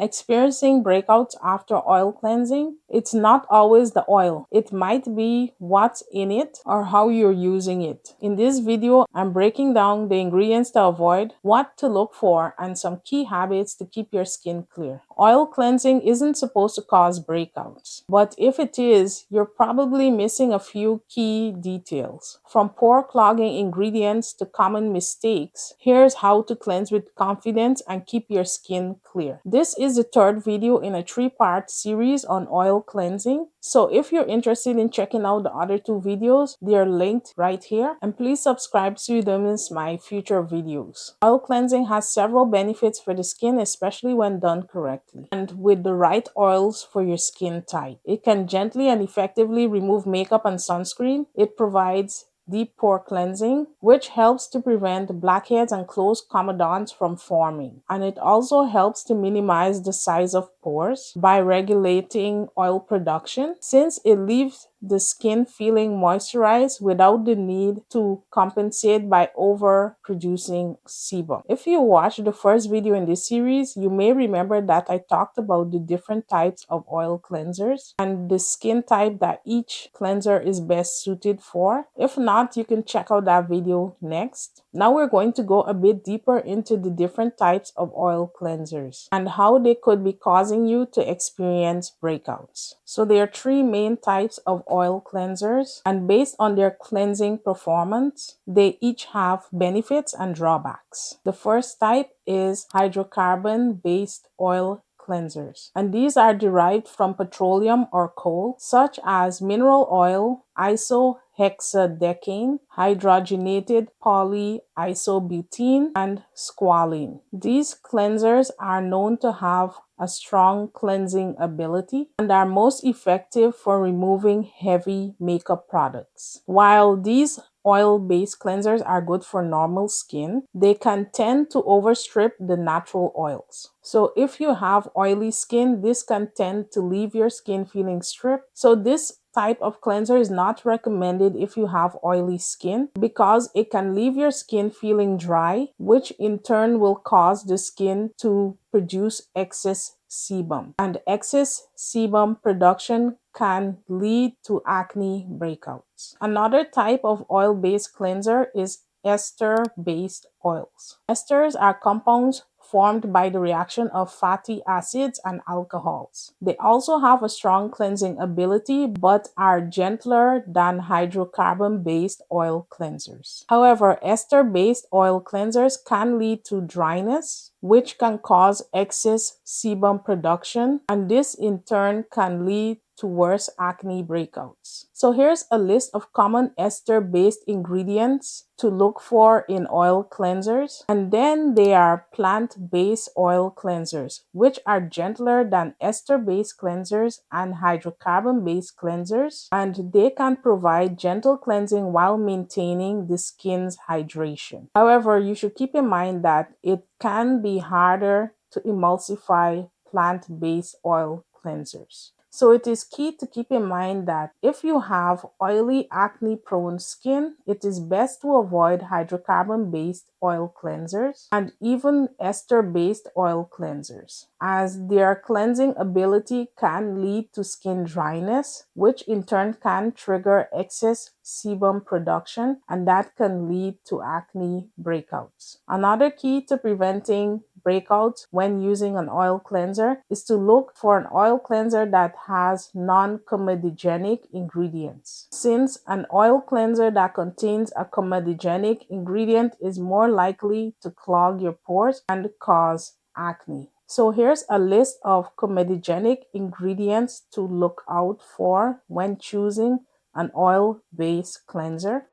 Experiencing breakouts after oil cleansing? It's not always the oil. It might be what's in it or how you're using it. In this video, I'm breaking down the ingredients to avoid, what to look for, and some key habits to keep your skin clear. Oil cleansing isn't supposed to cause breakouts, but if it is, you're probably missing a few key details. From pore clogging ingredients to common mistakes, here's how to cleanse with confidence and keep your skin clear. This is the third video in a 3-part series on oil cleansing. So if you're interested in checking out the other 2 videos, they are linked right here. And please subscribe so you don't miss my future videos. Oil cleansing has several benefits for the skin, especially when done correctly and with the right oils for your skin type. It can gently and effectively remove makeup and sunscreen. It provides deep pore cleansing, which helps to prevent blackheads and closed comedones from forming. And it also helps to minimize the size of pores by regulating oil production, since it leaves the skin feeling moisturized without the need to compensate by overproducing sebum. If you watched the first video in this series, you may remember that I talked about the different types of oil cleansers and the skin type that each cleanser is best suited for. If not, you can check out that video next. Now we're going to go a bit deeper into the different types of oil cleansers and how they could be causing you to experience breakouts. So there are 3 main types of oil cleansers, and based on their cleansing performance, they each have benefits and drawbacks. The first type is hydrocarbon-based oil cleansers, and these are derived from petroleum or coal, such as mineral oil, isohexadecane, hydrogenated polyisobutene, and squalene. These cleansers are known to have a strong cleansing ability and are most effective for removing heavy makeup products. While these oil-based cleansers are good for normal skin, they can tend to overstrip the natural oils. So if you have oily skin, this can tend to leave your skin feeling stripped. So this type of cleanser is not recommended if you have oily skin, because it can leave your skin feeling dry, which in turn will cause the skin to produce excess sebum. And excess sebum production can lead to acne breakouts. Another type of oil-based cleanser is ester-based oils. Esters are compounds formed by the reaction of fatty acids and alcohols. They also have a strong cleansing ability but are gentler than hydrocarbon-based oil cleansers. However, ester-based oil cleansers can lead to dryness, which can cause excess sebum production, and this in turn can lead to worse acne breakouts. So here's a list of common ester-based ingredients to look for in oil cleansers. And then there are plant-based oil cleansers, which are gentler than ester-based cleansers and hydrocarbon-based cleansers, and they can provide gentle cleansing while maintaining the skin's hydration. However, you should keep in mind that it can be harder to emulsify plant-based oil cleansers. So it is key to keep in mind that if you have oily, acne-prone skin, it is best to avoid hydrocarbon-based oil cleansers and even ester-based oil cleansers, as their cleansing ability can lead to skin dryness, which in turn can trigger excess sebum production, and that can lead to acne breakouts. Another key to preventing breakouts when using an oil cleanser is to look for an oil cleanser that has non-comedogenic ingredients, since an oil cleanser that contains a comedogenic ingredient is more likely to clog your pores and cause acne. So here's a list of comedogenic ingredients to look out for when choosing an oil-based cleanser.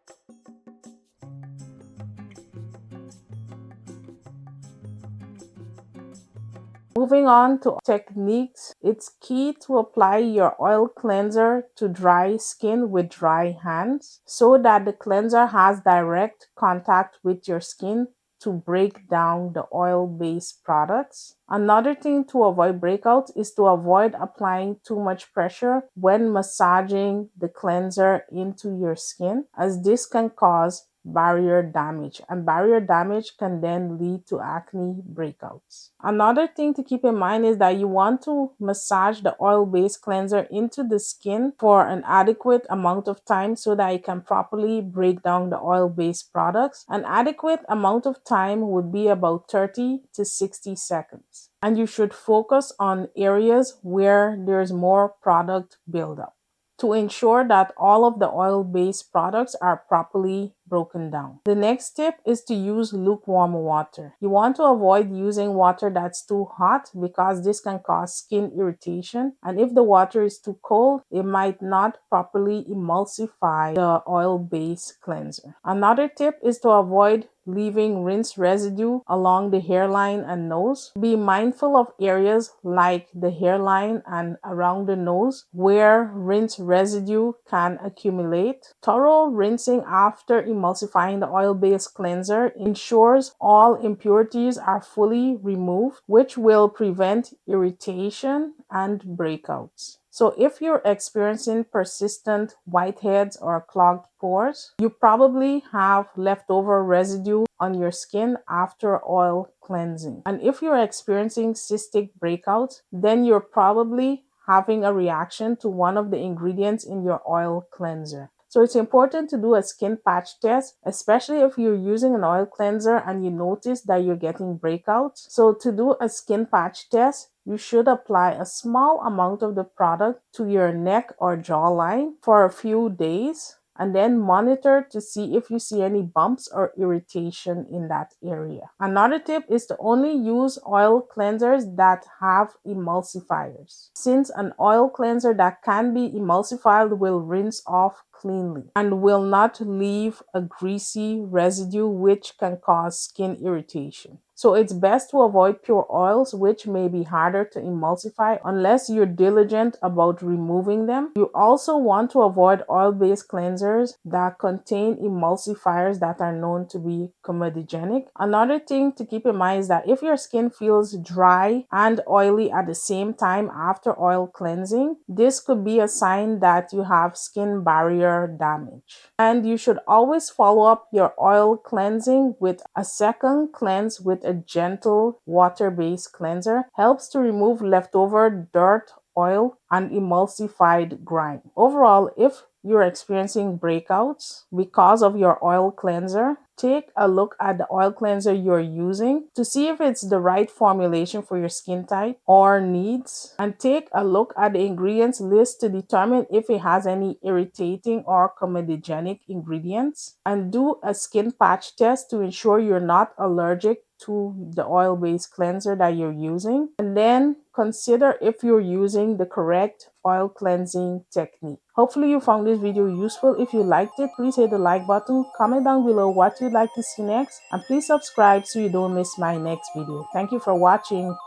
Moving on to techniques, it's key to apply your oil cleanser to dry skin with dry hands so that the cleanser has direct contact with your skin to break down the oil-based products. Another thing to avoid breakouts is to avoid applying too much pressure when massaging the cleanser into your skin, as this can cause barrier damage, and barrier damage can then lead to acne breakouts. Another thing to keep in mind is that you want to massage the oil-based cleanser into the skin for an adequate amount of time so that it can properly break down the oil-based products. An adequate amount of time would be about 30 to 60 seconds. And you should focus on areas where there's more product buildup to ensure that all of the oil-based products are properly broken down. The next tip is to use lukewarm water. You want to avoid using water that's too hot because this can cause skin irritation. And if the water is too cold, it might not properly emulsify the oil-based cleanser. Another tip is to avoid leaving rinse residue along the hairline and nose. Be mindful of areas like the hairline and around the nose where rinse residue can accumulate. Thorough rinsing after emulsifying the oil-based cleanser ensures all impurities are fully removed, which will prevent irritation and breakouts. So if you're experiencing persistent whiteheads or clogged pores, you probably have leftover residue on your skin after oil cleansing. And if you're experiencing cystic breakouts, then you're probably having a reaction to one of the ingredients in your oil cleanser. So it's important to do a skin patch test, especially if you're using an oil cleanser and you notice that you're getting breakouts. So to do a skin patch test, you should apply a small amount of the product to your neck or jawline for a few days and then monitor to see if you see any bumps or irritation in that area. Another tip is to only use oil cleansers that have emulsifiers, since an oil cleanser that can be emulsified will rinse off cleanly and will not leave a greasy residue which can cause skin irritation. So it's best to avoid pure oils, which may be harder to emulsify unless you're diligent about removing them. You also want to avoid oil-based cleansers that contain emulsifiers that are known to be comedogenic. Another thing to keep in mind is that if your skin feels dry and oily at the same time after oil cleansing, this could be a sign that you have skin barrier damage. And you should always follow up your oil cleansing with a second cleanse with a gentle water-based cleanser. Helps to remove leftover dirt, oil, and emulsified grime. Overall, if you're experiencing breakouts because of your oil cleanser, take a look at the oil cleanser you're using to see if it's the right formulation for your skin type or needs, and take a look at the ingredients list to determine if it has any irritating or comedogenic ingredients, and do a skin patch test to ensure you're not allergic to the oil-based cleanser that you're using, and then consider if you're using the correct oil cleansing technique. Hopefully you found this video useful. If you liked it, please hit the like button, comment down below what you'd like to see next, and please subscribe so you don't miss my next video. Thank you for watching.